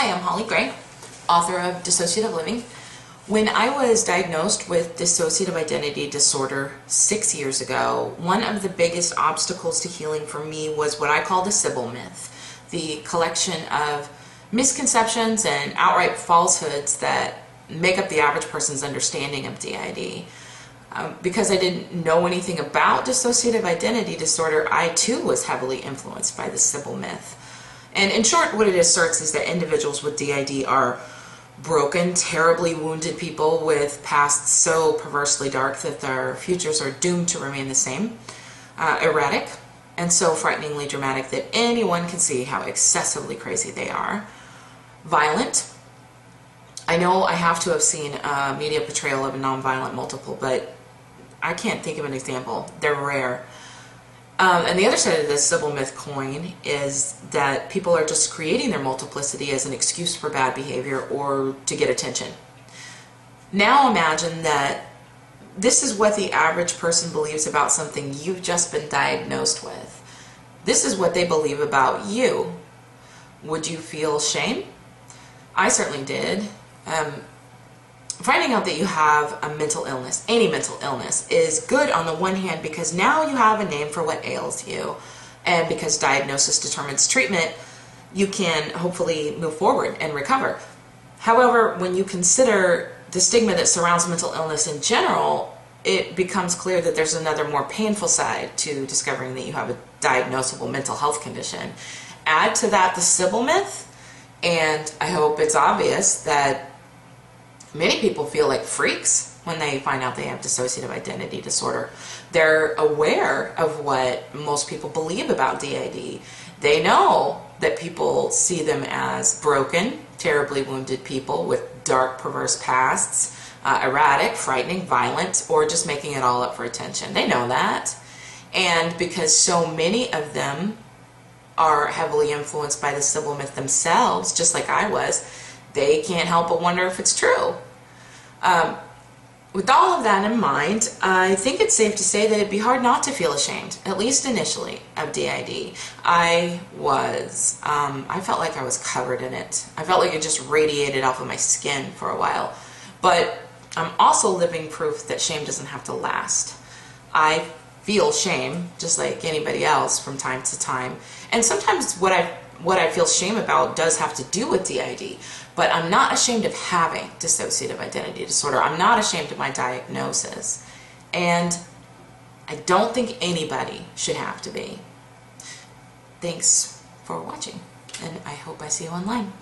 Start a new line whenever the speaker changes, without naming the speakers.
Hi, I'm Holly Gray, author of Dissociative Living. When I was diagnosed with dissociative identity disorder 6 years ago, one of the biggest obstacles to healing for me was what I call the Sybil myth, the collection of misconceptions and outright falsehoods that make up the average person's understanding of DID. Because I didn't know anything about dissociative identity disorder, I too was heavily influenced by the Sybil myth. And in short, what it asserts is that individuals with DID are broken, terribly wounded people with pasts so perversely dark that their futures are doomed to remain the same, erratic, and so frighteningly dramatic that anyone can see how excessively crazy they are, violent. I know I have to have seen a media portrayal of a nonviolent multiple, but I can't think of an example. They're rare. And the other side of this Sybil myth coin is that people are just creating their multiplicity as an excuse for bad behavior or to get attention. Now imagine that this is what the average person believes about something you've just been diagnosed with. This is what they believe about you. Would you feel shame? I certainly did. Finding out that you have a mental illness, any mental illness, is good on the one hand because now you have a name for what ails you, and because diagnosis determines treatment, you can hopefully move forward and recover. However, when you consider the stigma that surrounds mental illness in general, it becomes clear that there's another more painful side to discovering that you have a diagnosable mental health condition. Add to that the Sybil myth, and I hope it's obvious that many people feel like freaks when they find out they have dissociative identity disorder. They're aware of what most people believe about DID. They know that people see them as broken, terribly wounded people with dark, perverse pasts, erratic, frightening, violent, or just making it all up for attention. They know that. And because so many of them are heavily influenced by the Sybil myth themselves, just like I was, they can't help but wonder if it's true. With all of that in mind, I think it's safe to say that it'd be hard not to feel ashamed, at least initially, of DID. I felt like I was covered in it. I felt like it just radiated off of my skin for a while. But I'm also living proof that shame doesn't have to last. I feel shame, just like anybody else, from time to time. And sometimes what I feel shame about does have to do with DID, but I'm not ashamed of having dissociative identity disorder. I'm not ashamed of my diagnosis, and I don't think anybody should have to be. Thanks for watching, and I hope I see you online.